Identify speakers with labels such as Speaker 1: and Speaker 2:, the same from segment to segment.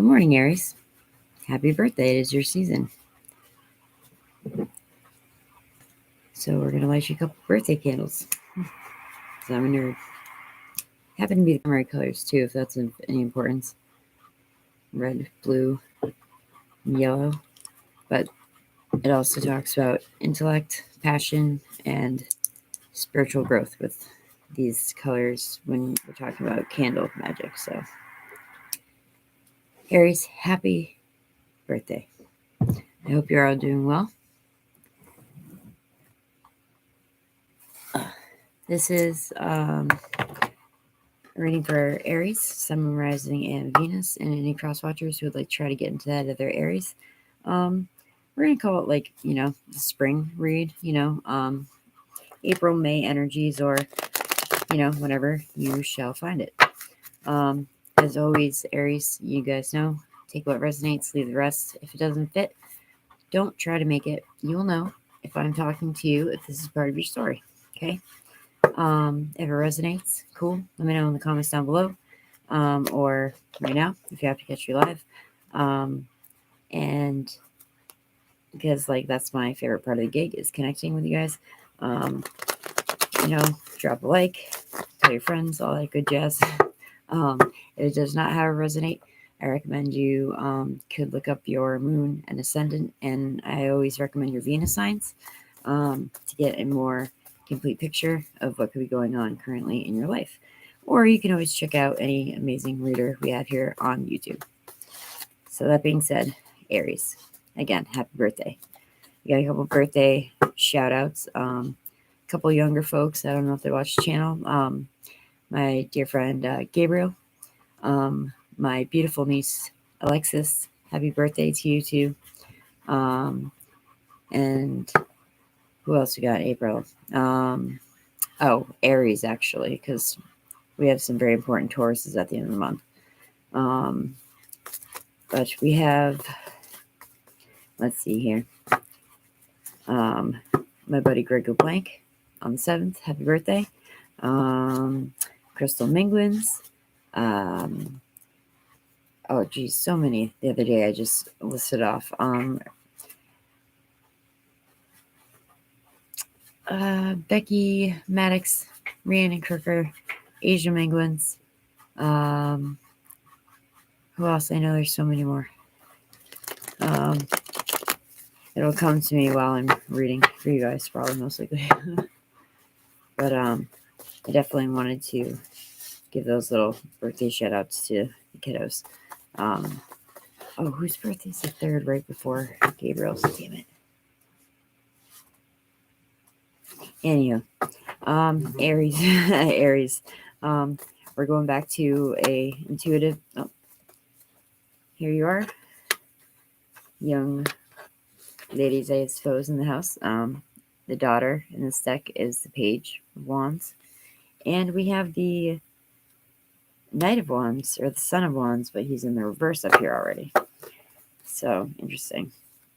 Speaker 1: Good morning, Aries. Happy birthday. It is your season. So we're going to light you a couple birthday candles. So I'm a nerd. Happen to be the primary colors, too, if that's of any importance. Red, blue, and yellow. But it also talks about intellect, passion, and spiritual growth with these colors when we're talking about candle magic. So, Aries, happy birthday. I hope you're all doing well. This is a reading for Aries, Sun, Moon, Rising, and Venus, and any cross watchers who would like to try to get into that other Aries. We're going to call it the spring read, April, May energies, or, whenever you shall find it. As always, Aries, you guys know, take what resonates, leave the rest. If it doesn't fit, don't try to make it. You'll know if I'm talking to you, if this is part of your story, okay? If it resonates, cool. Let me know in the comments down below, or right now if you have to catch you live. And because that's my favorite part of the gig is connecting with you guys. Drop a like, tell your friends, all that good jazz. If it does not have a resonate, I recommend you could look up your moon and ascendant, and I always recommend your Venus signs to get a more complete picture of what could be going on currently in your life. Or you can always check out any amazing reader we have here on YouTube. So that being said, Aries, again, happy birthday. We got a couple birthday shout outs. A couple younger folks, I don't know if they watch the channel. My dear friend Gabriel, my beautiful niece Alexis, happy birthday to you too. And who else we got? April. Aries, actually, because we have some very important Tauruses at the end of the month. But we have, let's see here. My buddy Greg LeBlanc on the 7th, happy birthday. Crystal Minglins. Oh, geez, so many. The other day I just listed off. Becky Maddox, Rhiannon Kirker, Asia Minglins. Who else? I know there's so many more. It'll come to me while I'm reading for you guys, probably most likely. But I definitely wanted to give those little birthday shout outs to the kiddos. Whose birthday's the 3rd right before Gabriel's? Damn it. Anywho, Aries, Aries. We're going back to a intuitive. Oh, here you are, young ladies, I suppose, in the house. The daughter in this deck is the Page of Wands, and we have the Knight of Wands, or the Son of Wands, but he's in the reverse up here already. So interesting.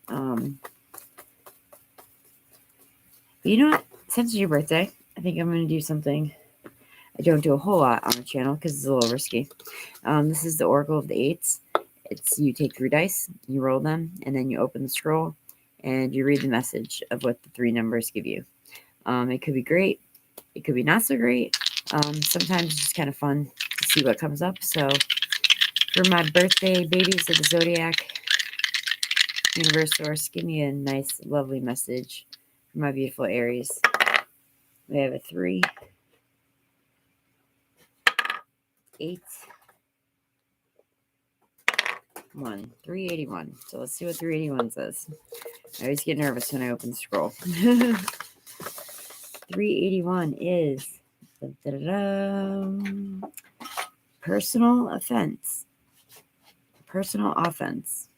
Speaker 1: But you know what? Since it's your birthday, I think I'm going to do something I don't do a whole lot on the channel because it's a little risky. This is the Oracle of the Eights. It's you take 3 dice, you roll them, and then you open the scroll, and you read the message of what the 3 numbers give you. It could be great. It could be not so great. Sometimes it's just kind of fun to see what comes up. So for my birthday babies of the Zodiac, Universe Source, give me a nice, lovely message for my beautiful Aries. We have a 3, 8, 1, 381. So let's see what 381 says. I always get nervous when I open the scroll. 381 is personal offense. Personal offense.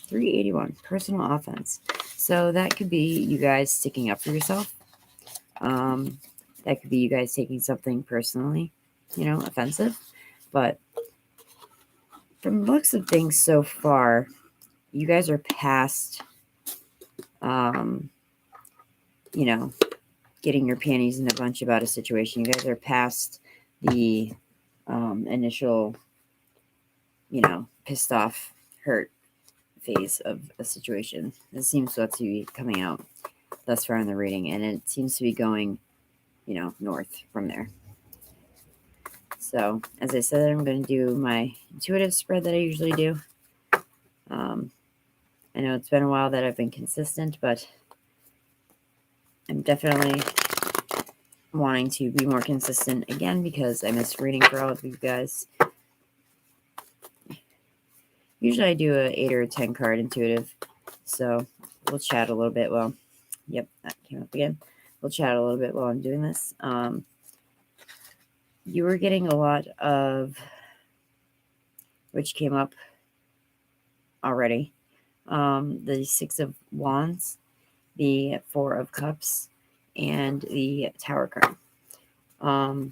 Speaker 1: 381, personal offense. So that could be you guys sticking up for yourself. That could be you guys taking something personally, offensive. But from the looks of things so far, you guys are past, getting your panties in a bunch about a situation. You guys are past the initial, pissed off, hurt phase of a situation. It seems to be coming out thus far in the reading, and it seems to be going, north from there. So, as I said, I'm going to do my intuitive spread that I usually do. I know it's been a while that I've been consistent, but I'm definitely wanting to be more consistent again because I miss reading for all of you guys. Usually I do a 8 or a 10 card intuitive, so we'll chat a little bit while, yep, that came up again. We'll chat a little bit while I'm doing this. You were getting a lot of, which came up already, the 6 of Wands, the 4 of Cups, and the Tower card.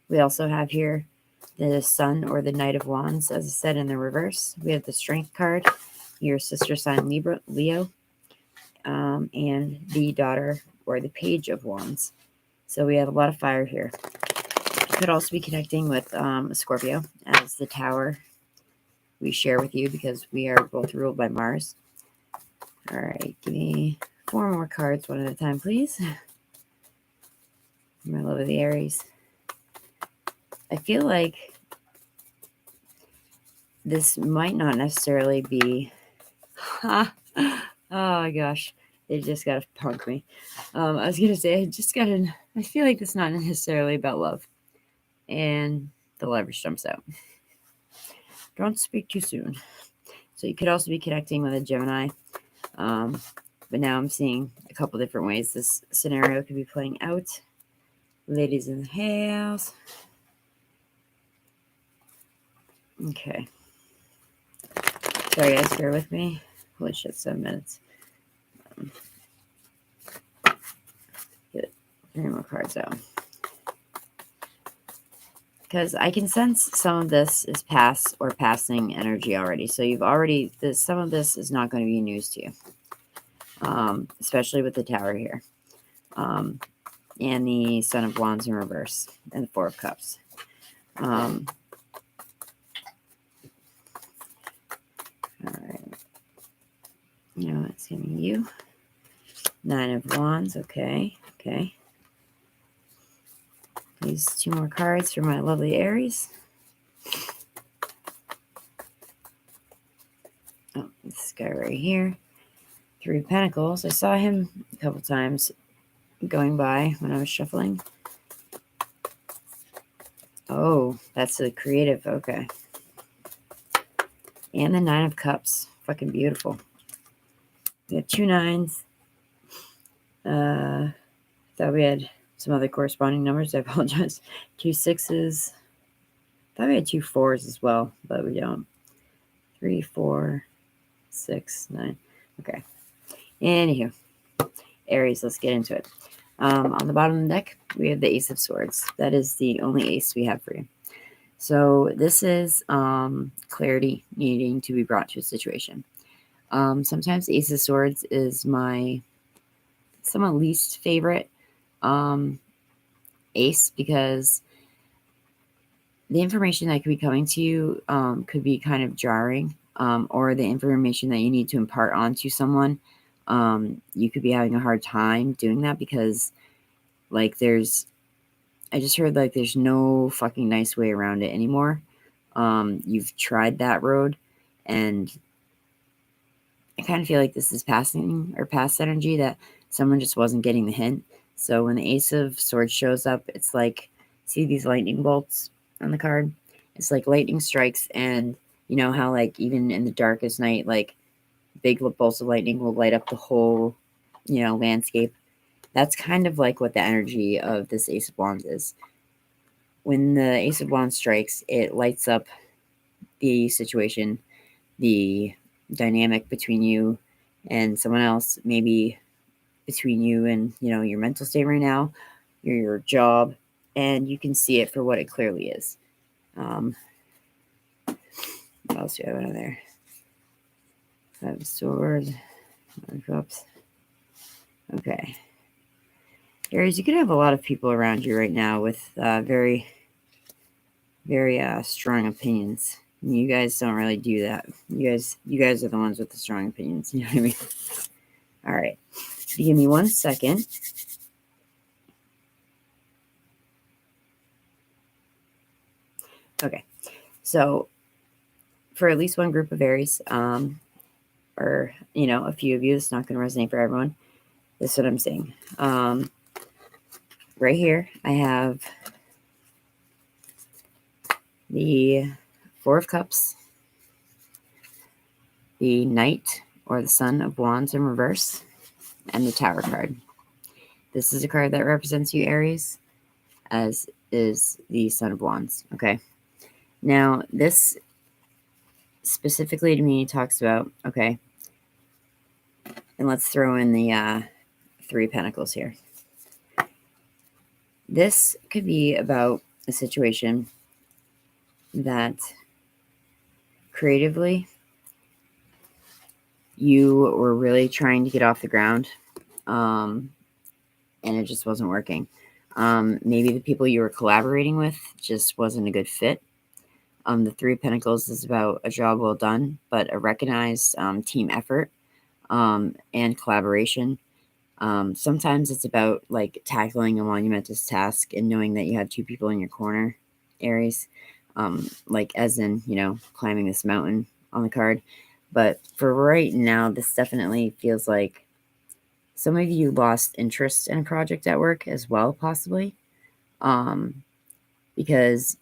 Speaker 1: We also have here the Sun or the Knight of Wands, as I said, in the reverse. We have the Strength card, your sister sign Leo, and the Daughter or the Page of Wands. So we have a lot of fire here. Could also be connecting with Scorpio as the Tower we share with you because we are both ruled by Mars. All right, give me 4 more cards one at a time, please. My lovely Aries. I feel like this might not necessarily be... oh my gosh, they just got to punk me. I was going to say, I feel like it's not necessarily about love. And the leverage jumps out. Don't speak too soon. So you could also be connecting with a Gemini. But now I'm seeing a couple different ways this scenario could be playing out. Ladies in the house. Okay. Sorry guys, bear with me. Holy shit, 7 minutes. Get 3 more cards out. Because I can sense some of this is past or passing energy already. So you've already, some of this is not going to be news to you. Especially with the Tower here. And the Son of Wands in reverse. And the 4 of Cups. All right. You know, it's giving you 9 of Wands. Okay. Okay. These 2 more cards for my lovely Aries. Oh, this guy right here. 3 of Pentacles. I saw him a couple times going by when I was shuffling. Oh, that's the creative. Okay. And the 9 of Cups. Fucking beautiful. We have 2 9s. Thought we had some other corresponding numbers. I apologize. 2 6s. Thought we had 2 4s as well, but we don't. 3 4 6 9. Okay. Anywho, Aries, let's get into it. On the bottom of the deck, we have the Ace of Swords. That is the only ace we have for you. So this is clarity needing to be brought to a situation. Sometimes Ace of Swords is my somewhat least favorite ace because the information that could be coming to you could be kind of jarring, or the information that you need to impart onto someone, you could be having a hard time doing that because, like, I just heard, like, there's no fucking nice way around it anymore. You've tried that road, and I kind of feel like this is passing or past energy that someone just wasn't getting the hint. So when the Ace of Swords shows up, it's like, see these lightning bolts on the card? It's like lightning strikes, and you know how, like, even in the darkest night, like, big bolts of lightning will light up the whole, landscape. That's kind of like what the energy of this Ace of Wands is. When the Ace of Wands strikes, it lights up the situation, the dynamic between you and someone else, maybe between you and, your mental state right now, your job, and you can see it for what it clearly is. What else do you have out there? 5 of Swords, 5 of Cups. Okay. Aries, you could have a lot of people around you right now with very very strong opinions. You guys don't really do that. You guys are the ones with the strong opinions. You know what I mean? All right. Give me 1 second. Okay. So for at least one group of Aries, or a few of you, it's not going to resonate for everyone. This is what I'm saying. Right here, I have the Four of Cups, the Knight or the Son of Wands in reverse, and the Tower card. This is a card that represents you, Aries, as is the Son of Wands. Okay. Now, this specifically to me talks about, okay, and let's throw in the Three of Pentacles here. This could be about a situation that creatively you were really trying to get off the ground, and it just wasn't working. Maybe the people you were collaborating with just wasn't a good fit. The Three of Pentacles is about a job well done, but a recognized team effort and collaboration. Sometimes it's about like tackling a monumentous task and knowing that you have two people in your corner, Aries, like as in, climbing this mountain on the card. But for right now, this definitely feels like some of you lost interest in a project at work as well, possibly. Because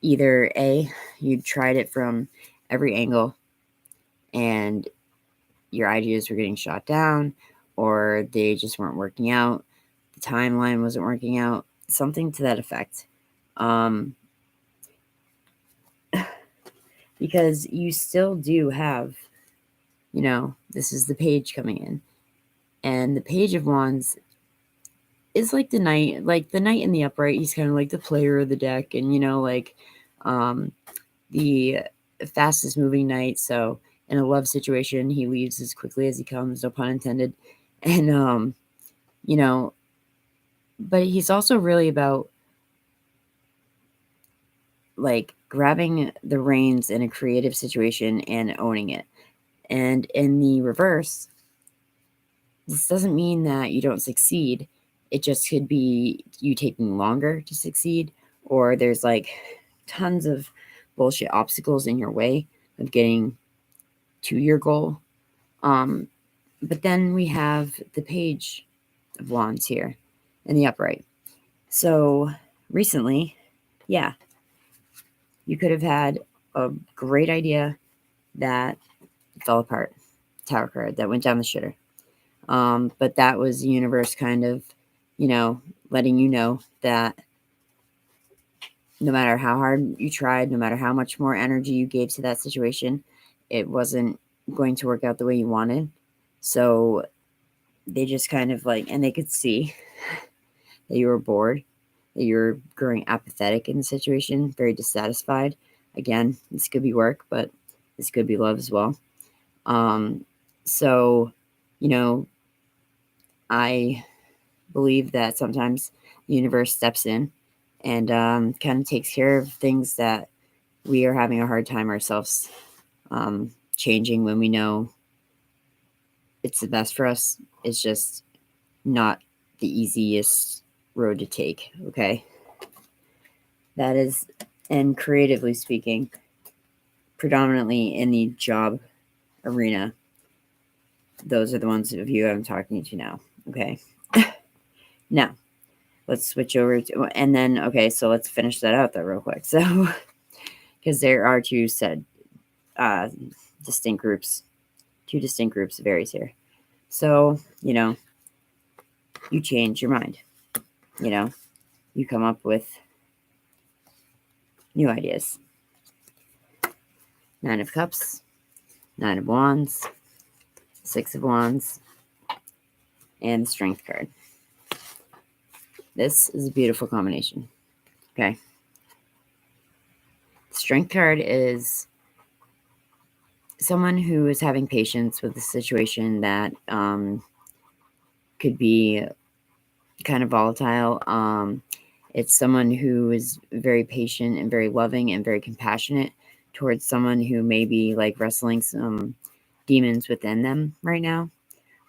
Speaker 1: either A, you tried it from every angle and your ideas were getting shot down, or they just weren't working out. The timeline wasn't working out, something to that effect. Because you still do have, this is the Page coming in. And the Page of Wands is like the Knight in the upright. He's kind of like the player of the deck, and the fastest moving Knight. So in a love situation, he leaves as quickly as he comes, no pun intended. And but he's also really about like grabbing the reins in a creative situation and owning it. And in the reverse, this doesn't mean that you don't succeed. It just could be you taking longer to succeed, or there's like tons of bullshit obstacles in your way of getting to your goal. But then we have the Page of Wands here in the upright. So recently, yeah, you could have had a great idea that fell apart. Tower card that went down the shitter. But that was the universe kind of, letting you know that no matter how hard you tried, no matter how much more energy you gave to that situation, it wasn't going to work out the way you wanted. So they just kind of like, and they could see that you were bored, that you were growing apathetic in the situation, very dissatisfied. Again, this could be work, but this could be love as well. So, I believe that sometimes the universe steps in and kind of takes care of things that we are having a hard time ourselves changing when we know it's the best for us. It's just not the easiest road to take, okay? That is, and creatively speaking, predominantly in the job arena, those are the ones of you I'm talking to now, okay? Now, let's switch over to, and then, okay, so let's finish that out though real quick. So, because there are two distinct groups of Aries here. So, you change your mind, you come up with new ideas. Nine of Cups, Nine of Wands, Six of Wands, and the Strength card. This is a beautiful combination, okay? The Strength card is someone who is having patience with a situation that could be kind of volatile. It's someone who is very patient and very loving and very compassionate towards someone who may be like wrestling some demons within them right now.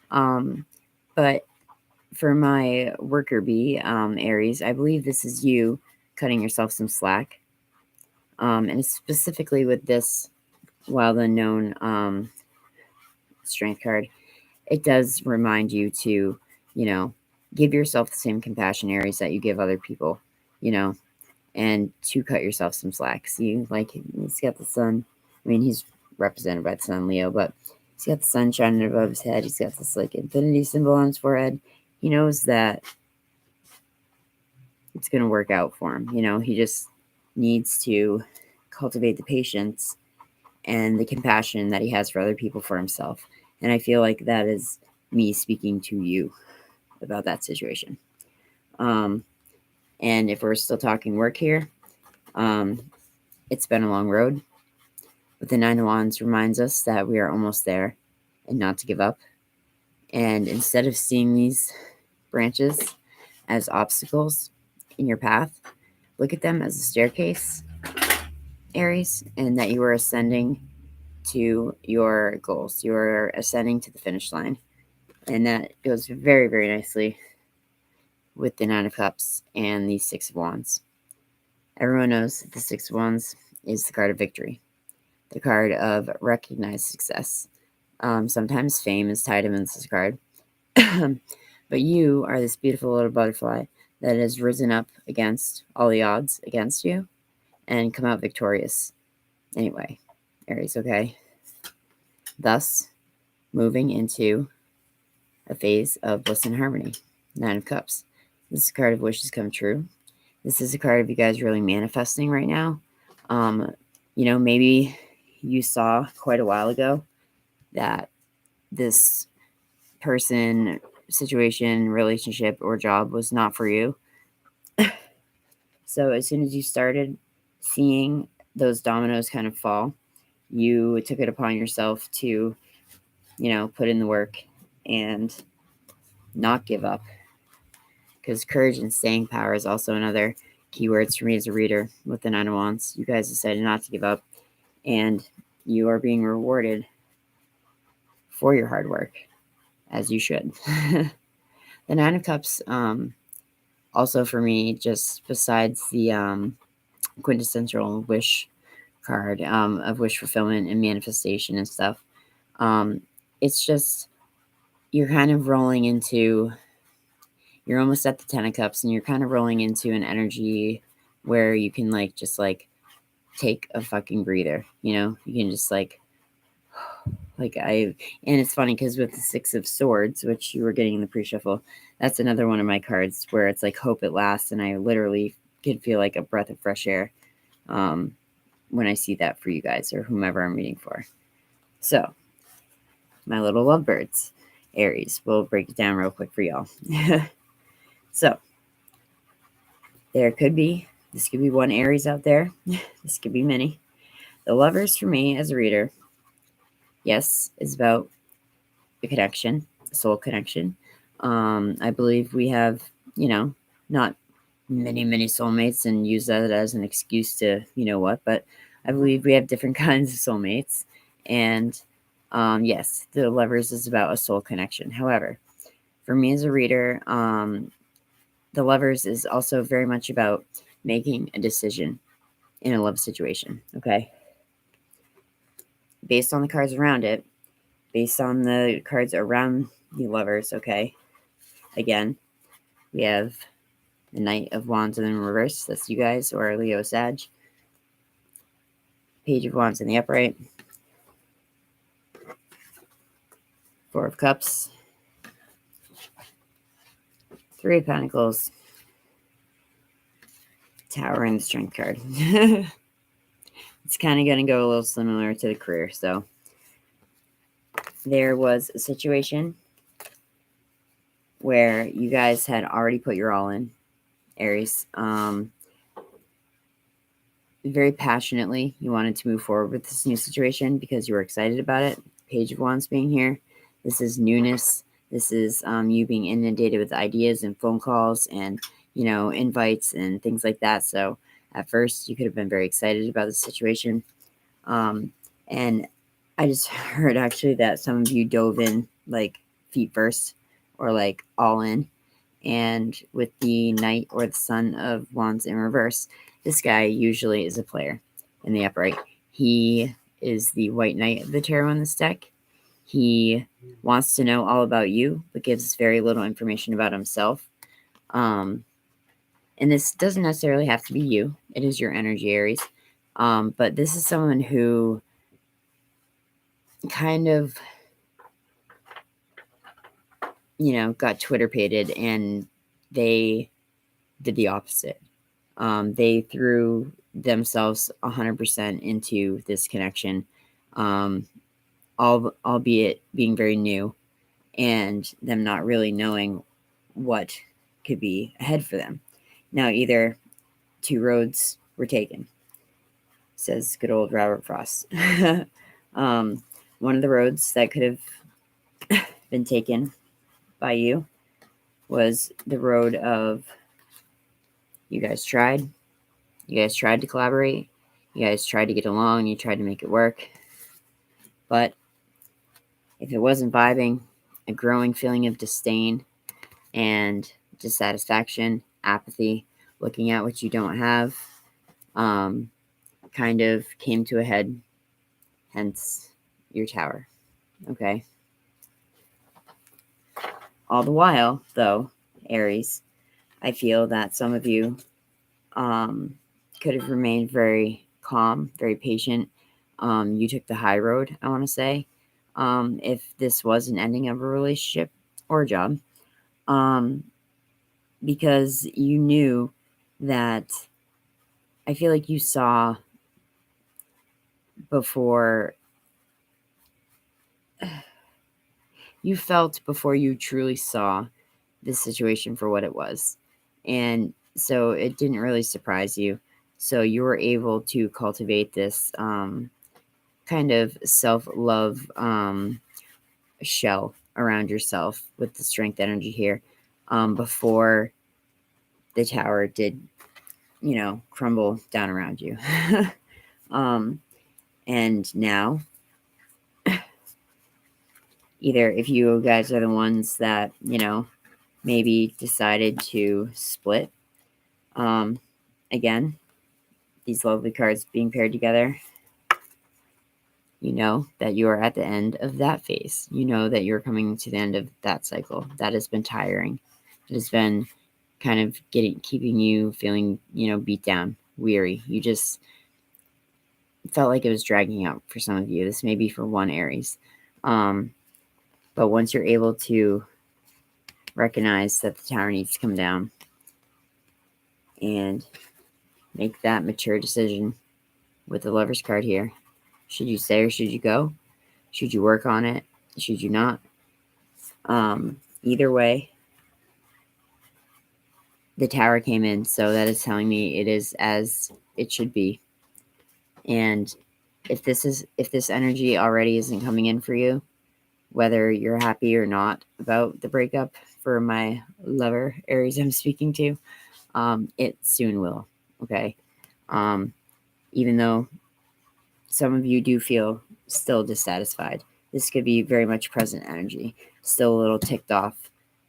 Speaker 1: But for my worker bee, Aries, I believe this is you cutting yourself some slack. And specifically with this wild unknown strength card, it does remind you to, give yourself the same compassion, Aries, that you give other people, and to cut yourself some slack. See, like, he's got the sun. I mean, he's represented by the sun, Leo, but he's got the sun shining above his head. He's got this, like, infinity symbol on his forehead. He knows that it's going to work out for him. He just needs to cultivate the patience and the compassion that he has for other people, for himself. And I feel like that is me speaking to you about that situation. And if we're still talking work here, it's been a long road. But the Nine of Wands reminds us that we are almost there and not to give up. And instead of seeing these branches as obstacles in your path, look at them as a staircase, Aries, and that you are ascending to your goals. You are ascending to the finish line. And that goes very, very nicely with the Nine of Cups and the Six of Wands. Everyone knows that the Six of Wands is the card of victory, the card of recognized success. Sometimes fame is tied in this card. But you are this beautiful little butterfly that has risen up against all the odds against you and come out victorious. Anyway, Aries, okay? Thus, moving into a phase of bliss and harmony. Nine of Cups. This is a card of wishes come true. This is a card of you guys really manifesting right now. Maybe you saw quite a while ago that this person, situation, relationship, or job was not for you. So as soon as you started seeing those dominoes kind of fall, you took it upon yourself to, put in the work and not give up. Because courage and staying power is also another keywords for me as a reader with the Nine of Wands. You guys decided not to give up, and you are being rewarded for your hard work, as you should. The Nine of Cups, also for me, just besides the quintessential wish card of wish fulfillment and manifestation and stuff, it's just you're kind of rolling into, you're almost at the Ten of Cups, and you're kind of rolling into an energy where you can just take a fucking breather. You can just and it's funny because with the Six of Swords, which you were getting in the pre-shuffle, that's another one of my cards where it's like hope at last, and I literally could feel like a breath of fresh air when I see that for you guys or whomever I'm reading for. So, my little lovebirds, Aries, we'll break it down real quick for y'all. So, this could be one Aries out there. This could be many. The Lovers for me as a reader, yes, is about a connection, a soul connection. I believe we have, not many soulmates and use that as an excuse to, but I believe we have different kinds of soulmates. And yes, the Lovers is about a soul connection. However, for me as a reader, the Lovers is also very much about making a decision in a love situation, okay? Based on the cards around it, based on the cards around the Lovers, okay? Again, we have the Knight of Wands in the reverse. That's you guys, or Leo Sag. Page of Wands in the upright. Four of Cups. Three of Pentacles. Tower and the Strength card. It's kind of going to go a little similar to the career. So there was a situation where you guys had already put your all in, Aries. Very passionately, you wanted to move forward with this new situation because you were excited about it. Page of Wands being here. This is newness. This is you being inundated with ideas and phone calls and, invites and things like that. So at first you could have been very excited about the situation. And I just heard actually that some of you dove in like feet first or like all in. And with the Knight or the Son of Wands in reverse, this guy usually is a player in the upright. He is the White Knight of the tarot in this deck. He wants to know all about you, but gives very little information about himself. And this doesn't necessarily have to be you. It is your energy, Aries. But this is someone who kind of, got Twitter pated, and they did the opposite. They threw themselves 100% into this connection, albeit being very new, and them not really knowing what could be ahead for them. Now, either two roads were taken, says good old Robert Frost. One of the roads that could have been taken by you was the road of you guys tried to collaborate, you guys tried to get along, you tried to make it work, but if it wasn't vibing, a growing feeling of disdain and dissatisfaction, apathy, looking at what you don't have, kind of came to a head, hence your tower. Okay. All the while, though, Aries, I feel that some of you could have remained very calm, very patient. You took the high road, I want to say, if this was an ending of a relationship or a job, because you knew that I feel like you saw before, you felt before you truly saw this situation for what it was. And so it didn't really surprise you. So you were able to cultivate this kind of self-love shell around yourself with the strength energy here before the tower did, crumble down around you. And now, either if you guys are the ones that, maybe decided to split, again, these lovely cards being paired together, you know that you are at the end of that phase. You know that you're coming to the end of that cycle. That has been tiring. It has been kind of keeping you feeling, beat down, weary. You just felt like it was dragging out for some of you. This may be for one Aries. But once you're able to recognize that the tower needs to come down and make that mature decision with the Lover's card here, should you stay or should you go? Should you work on it? Should you not? Either way, the tower came in, so that is telling me it is as it should be. And if this energy already isn't coming in for you, whether you're happy or not about the breakup for my lover Aries I'm speaking to, it soon will. Okay. Even though some of you do feel still dissatisfied, this could be very much present energy, still a little ticked off,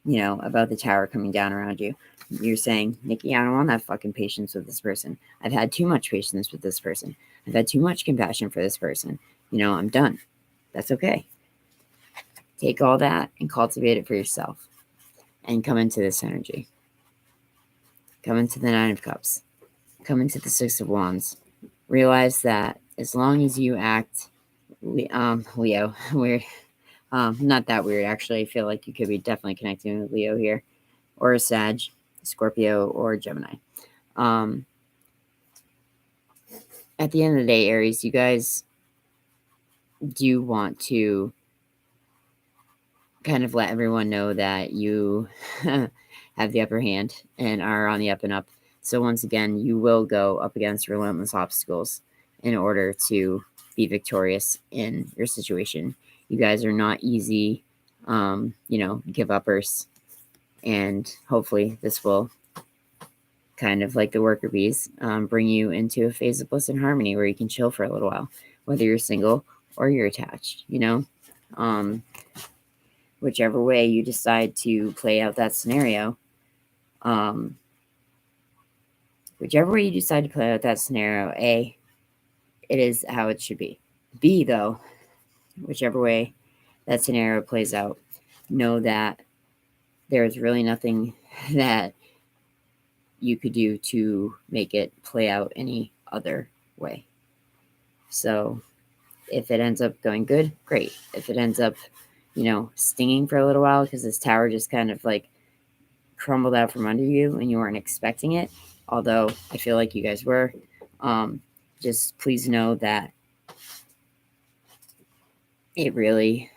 Speaker 1: about the tower coming down around you. You're saying, Niki, I don't want that fucking patience with this person. I've had too much patience with this person. I've had too much compassion for this person. I'm done. That's okay. Take all that and cultivate it for yourself and come into this energy. Come into the Nine of Cups. Come into the Six of Wands. Realize that as long as you act, Leo, weird, not that weird, actually. I feel like you could be definitely connecting with Leo here, or a Sag, Scorpio, or Gemini. At the end of the day, Aries, you guys do want to kind of let everyone know that you have the upper hand and are on the up and up. So once again, you will go up against relentless obstacles in order to be victorious in your situation. You guys are not easy, give uppers, and hopefully this will kind of like the worker bees, bring you into a phase of bliss and harmony where you can chill for a little while, whether you're single or you're attached, whichever way you decide to play out that scenario. A, it is how it should be. B, though, whichever way that scenario plays out, know that there's really nothing that you could do to make it play out any other way. So if it ends up going good, great. If it ends up, stinging for a little while because this tower just kind of like crumbled out from under you and you weren't expecting it, although I feel like you guys were, just please know that it really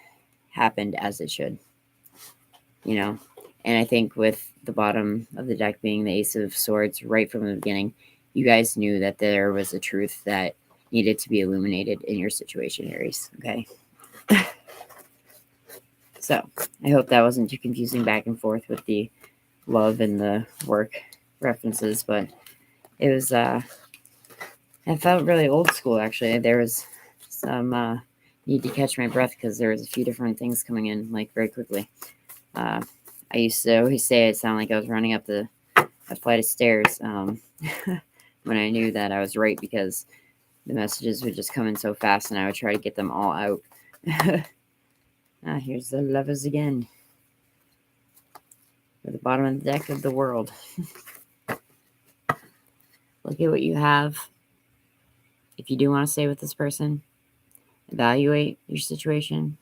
Speaker 1: happened as it should, and I think with the bottom of the deck being the Ace of Swords right from the beginning, you guys knew that there was a truth that needed to be illuminated in your situation, Aries. Okay. So I hope that wasn't too confusing back and forth with the love and the work references, but it was, I felt really old school, actually. There was some, need to catch my breath because there was a few different things coming in like very quickly. I used to always say it sounded like I was running up a flight of stairs when I knew that I was right, because the messages would just come in so fast and I would try to get them all out. Here's the Lovers again. At the bottom of the deck of the World. Look at what you have. If you do want to stay with this person, evaluate your situation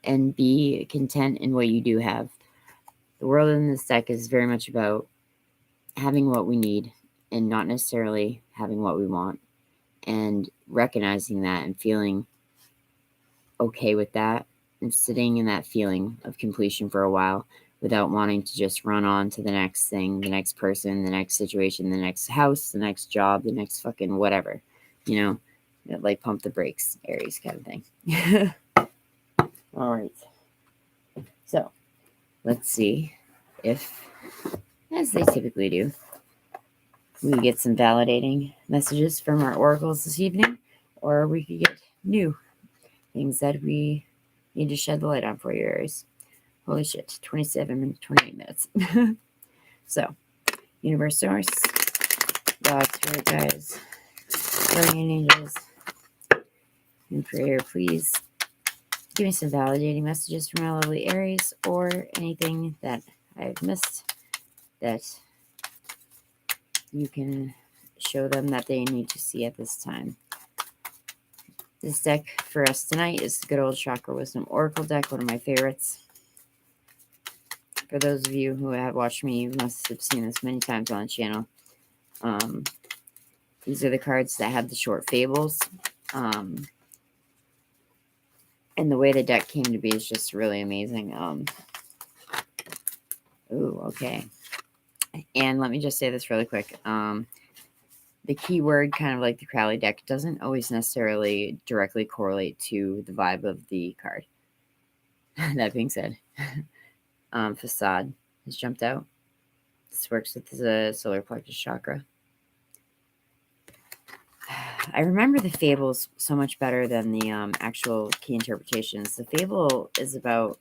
Speaker 1: and be content in what you do have. The World in this deck is very much about having what we need and not necessarily having what we want, and recognizing that and feeling okay with that and sitting in that feeling of completion for a while without wanting to just run on to the next thing, the next person, the next situation, the next house, the next job, the next fucking whatever, like pump the brakes, Aries kind of thing. All right. So let's see if, as they typically do, we get some validating messages from our oracles this evening, or we could get new things that we need to shed the light on for you, Aries. Holy shit, 28 minutes. So, universe, source, God, spirit guides, guardian angels, in prayer, please give me some validating messages from my lovely Aries, or anything that I've missed that you can show them that they need to see at this time. This deck for us tonight is the good old Chakra Wisdom Oracle deck, one of my favorites. For those of you who have watched me, you must have seen this many times on the channel. These are the cards that have the short fables. And the way the deck came to be is just really amazing. Okay. And let me just say this really quick. The keyword, kind of like the Crowley deck, doesn't always necessarily directly correlate to the vibe of the card. That being said, Facade has jumped out. This works with the solar plexus chakra. I remember the fables so much better than the actual key interpretations. The fable is about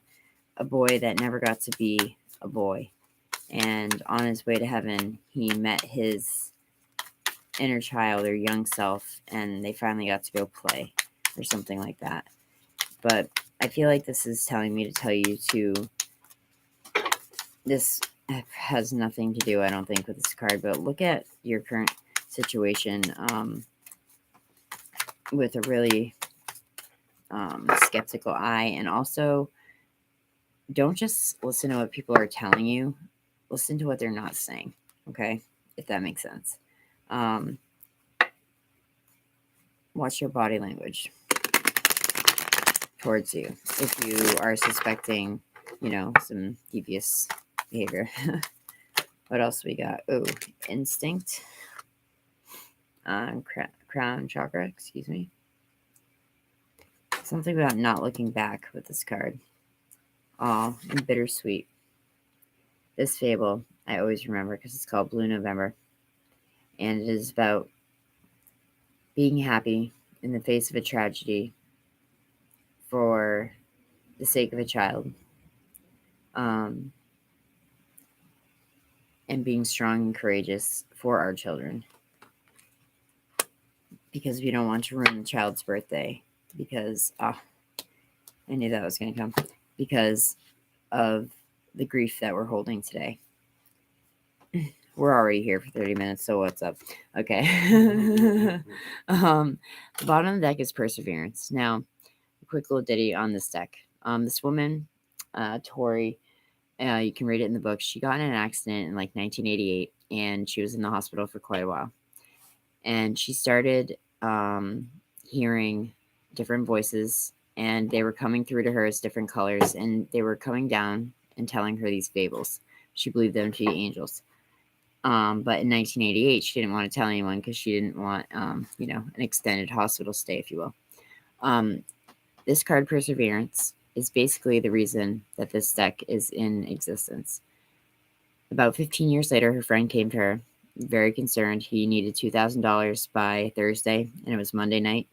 Speaker 1: a boy that never got to be a boy. And on his way to heaven, he met his inner child or young self, and they finally got to go play or something like that. But I feel like this is telling me to tell you this has nothing to do, I don't think, with this card, but look at your current situation with a really skeptical eye, and also don't just listen to what people are telling you, listen to what they're not saying, okay, if that makes sense. Watch your body language towards you if you are suspecting, some devious behavior. What else we got? Instinct. Crown chakra, excuse me. Something about not looking back with this card. And bittersweet. This fable I always remember because it's called Blue November, and it is about being happy in the face of a tragedy for the sake of a child, and being strong and courageous for our children, because we don't want to ruin the child's birthday, because I knew that was going to come, because of the grief that we're holding today. We're already here for 30 minutes, so what's up? Okay. The bottom of the deck is Perseverance. Now, a quick little ditty on this deck. This woman, Tori, you can read it in the book. She got in an accident in like 1988, and she was in the hospital for quite a while. And she started hearing different voices, and they were coming through to her as different colors, and they were coming down and telling her these fables. She believed them to be angels. But in 1988, she didn't want to tell anyone because she didn't want, an extended hospital stay, if you will. This card, Perseverance, is basically the reason that this deck is in existence. About 15 years later, her friend came to her, very concerned. He needed $2,000 by Thursday, and it was Monday night.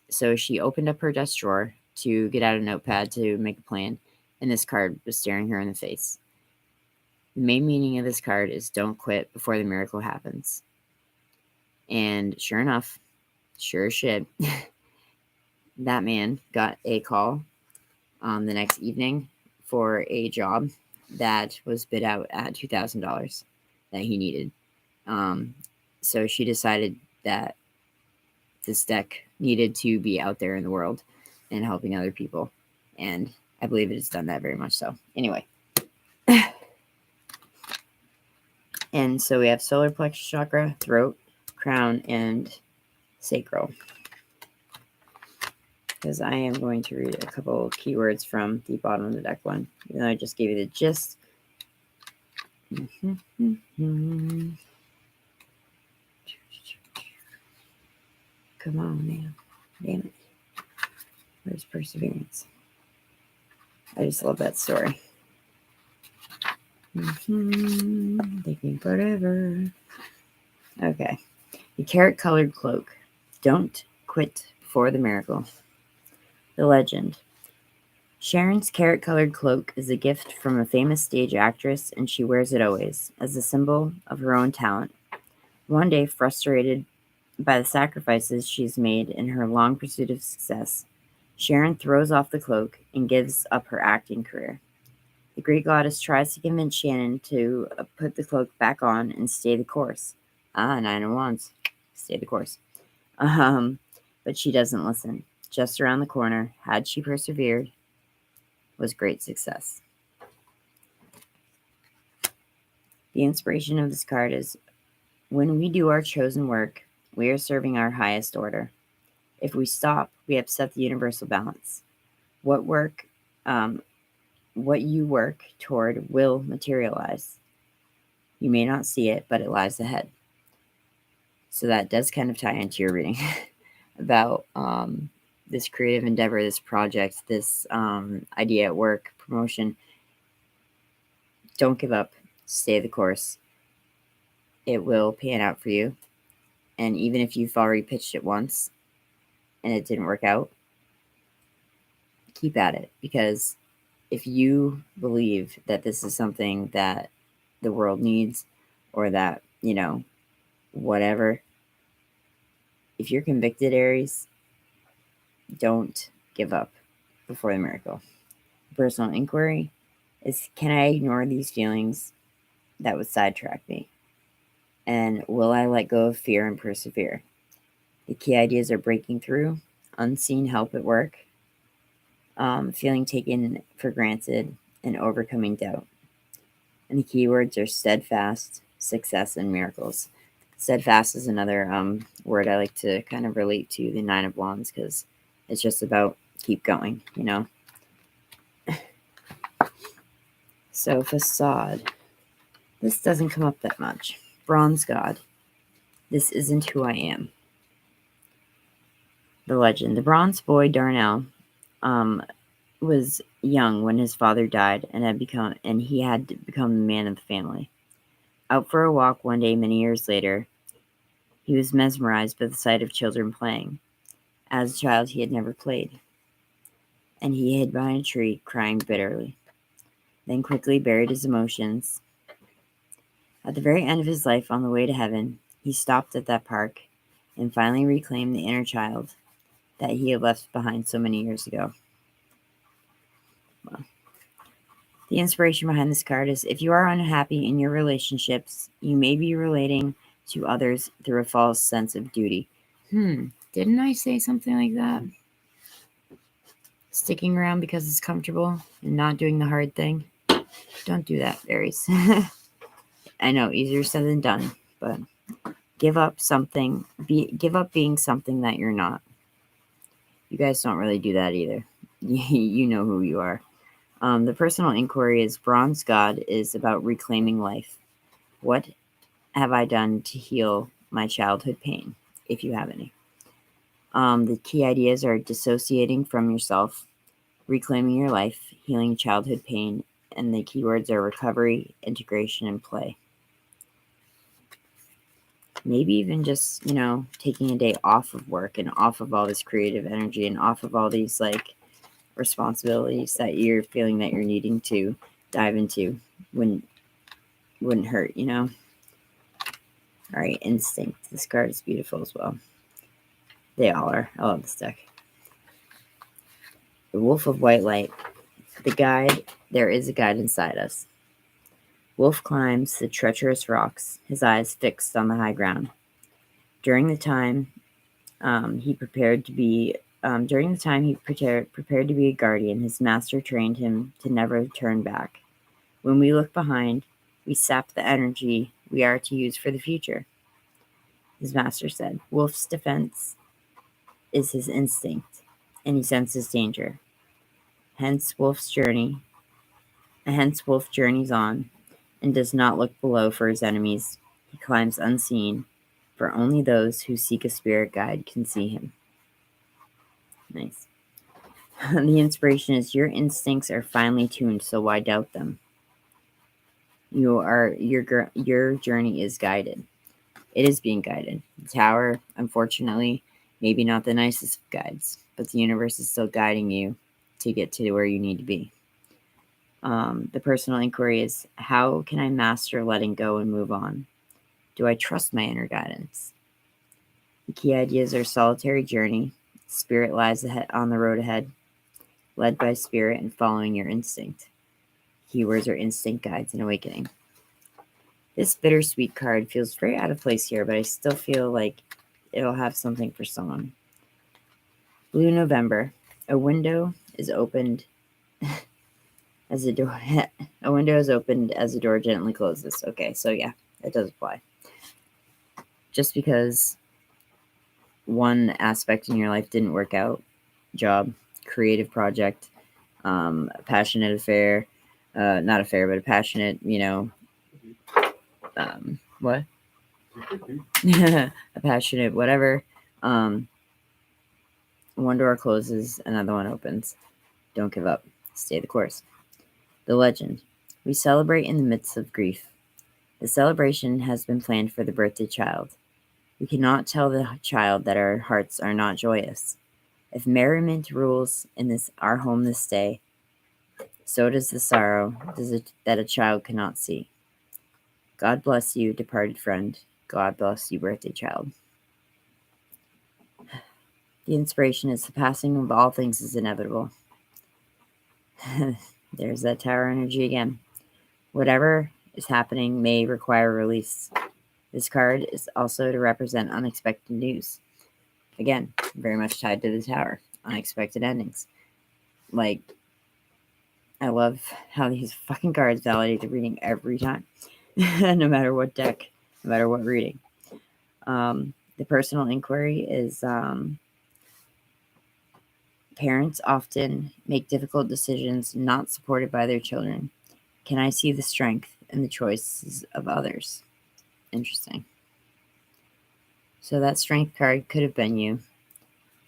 Speaker 1: So she opened up her desk drawer to get out a notepad to make a plan, and this card was staring her in the face. The main meaning of this card is don't quit before the miracle happens. And sure enough, sure as shit, that man got a call the next evening for a job that was bid out at $2,000 that he needed. So she decided that this deck needed to be out there in the world and helping other people. And I believe it has done that very much so. Anyway. And so we have solar plexus chakra, throat, crown, and sacral. Because I am going to read a couple keywords from the bottom of the deck one, even though I just gave you the gist. Come on, man. Damn it. Where's Perseverance? I just love that story. Taking forever. Okay. The carrot-colored cloak. Don't quit before the miracle. The legend. Sharon's carrot-colored cloak is a gift from a famous stage actress, and she wears it always, as a symbol of her own talent. One day, frustrated by the sacrifices she's made in her long pursuit of success, Sharon throws off the cloak and gives up her acting career. The Greek goddess tries to convince Shannon to put the cloak back on and stay the course. Nine of Wands. Stay the course. But she doesn't listen. Just around the corner, had she persevered, was great success. The inspiration of this card is, when we do our chosen work, we are serving our highest order. If we stop, we upset the universal balance. What you work toward will materialize. You may not see it, but it lies ahead. So that does kind of tie into your reading about this creative endeavor, this project, this idea at work, promotion. Don't give up. Stay the course. It will pan out for you. And even if you've already pitched it once and it didn't work out, keep at it, because if you believe that this is something that the world needs, or that, whatever, if you're convicted, Aries, don't give up before the miracle. Personal inquiry is, can I ignore these feelings that would sidetrack me? And will I let go of fear and persevere? The key ideas are breaking through, unseen help at work, feeling taken for granted, and overcoming doubt. And the keywords are steadfast, success, and miracles. Steadfast is another word I like to kind of relate to the Nine of Wands, because it's just about keep going, So facade. This doesn't come up that much. Bronze God. This isn't who I am. The legend. The bronze boy Darnell was young when his father died and he had become the man of the family. Out for a walk one day many years later, he was mesmerized by the sight of children playing. As a child, he had never played, and he hid behind a tree, crying bitterly. Then quickly buried his emotions. At the very end of his life, on the way to heaven, he stopped at that park and finally reclaimed the inner child that he had left behind so many years ago. Well, the inspiration behind this card is: if you are unhappy in your relationships, you may be relating to others through a false sense of duty. Didn't I say something like that? Sticking around because it's comfortable and not doing the hard thing. Don't do that, Aries. I know, easier said than done, but give up something. Give up being something that you're not. You guys don't really do that either. You know who you are. The personal inquiry is: Bronze God is about reclaiming life. What have I done to heal my childhood pain, if you have any? The key ideas are dissociating from yourself, reclaiming your life, healing childhood pain, and the keywords are recovery, integration, and play. Maybe even just, taking a day off of work and off of all this creative energy and off of all these responsibilities that you're feeling that you're needing to dive into wouldn't hurt, All right, instinct. This card is beautiful as well. They all are. I love this deck. The Wolf of White Light. The guide. There is a guide inside us. Wolf climbs the treacherous rocks, his eyes fixed on the high ground. During the time he prepared to be a guardian, his master trained him to never turn back. When we look behind, we sap the energy we are to use for the future. His master said, Wolf's defense is his instinct, and he senses danger. Hence, Wolf journeys on, and does not look below for his enemies. He climbs unseen, for only those who seek a spirit guide can see him. Nice. The inspiration is: your instincts are finely tuned, so why doubt them? Your journey is guided. It is being guided. The Tower, unfortunately, maybe not the nicest of guides, but the universe is still guiding you to get to where you need to be. The personal inquiry is: how can I master letting go and move on? Do I trust my inner guidance? The key ideas are solitary journey, spirit lies ahead on the road ahead, led by spirit and following your instinct. Keywords are instinct, guides, and awakening. This bittersweet card feels very out of place here, but I still feel like it'll have something for someone. Blue November. A window is opened as a door. A window is opened as a door gently closes. Okay, so yeah, it does apply. Just because one aspect in your life didn't work out, job, creative project, passionate affair, not affair, but a passionate, what? A passionate whatever. One door closes, another one opens. Don't give up. Stay the course. The legend. We celebrate in the midst of grief. The celebration has been planned for the birthday child. We cannot tell the child that our hearts are not joyous. If merriment rules in our home this day, so does the sorrow that a child cannot see. God bless you, departed friend. God bless you, birthday child. The inspiration is: the passing of all things is inevitable. There's that Tower energy again. Whatever is happening may require release. This card is also to represent unexpected news. Again, very much tied to the Tower. Unexpected endings. Like, I love how these fucking cards validate the reading every time. No matter what deck, no matter what reading. The personal inquiry is: parents often make difficult decisions not supported by their children. Can I see the strength in the choices of others? Interesting. So that strength card could have been you,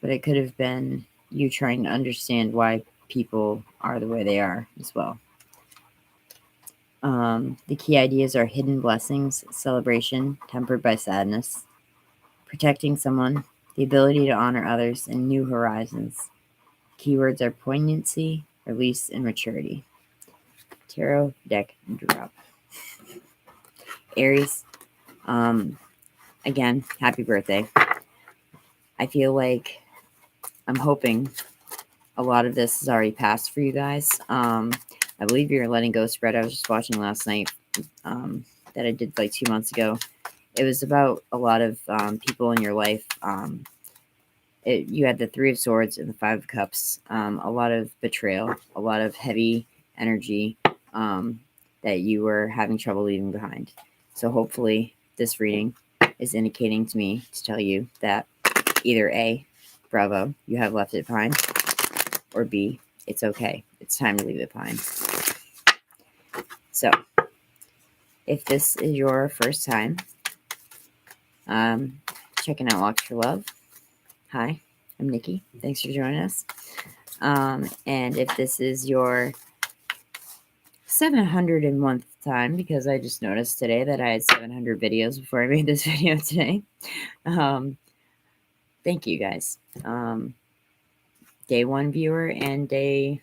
Speaker 1: but it could have been you trying to understand why people are the way they are as well. The key ideas are hidden blessings, celebration, tempered by sadness, protecting someone, the ability to honor others, and new horizons. Keywords are poignancy, release, and maturity. Tarot deck drop. Aries, again, happy birthday. I feel like I'm hoping a lot of this is already passed for you guys. I believe your letting go spread I was just watching last night that I did like 2 months ago. It was about a lot of people in your life. You had the Three of Swords and the Five of Cups. A lot of betrayal, a lot of heavy energy that you were having trouble leaving behind. So hopefully this reading is indicating to me to tell you that either A, bravo, you have left it behind, or B, it's okay. It's time to leave it behind. So, if this is your first time checking out Locks for Love, hi, I'm Niki. Thanks for joining us. And if this is your 701st time, because I just noticed today that I had 700 videos before I made this video today, thank you guys. Day 1 viewer and day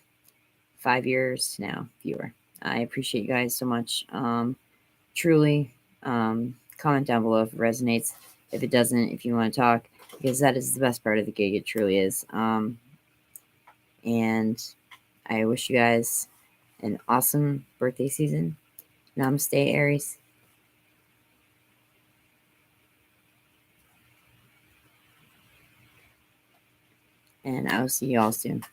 Speaker 1: 5 years now viewer. I appreciate you guys so much. Truly, comment down below if it resonates. If it doesn't, if you want to talk, because that is the best part of the gig. It truly is. And I wish you guys an awesome birthday season. Namaste, Aries. And I will see you all soon.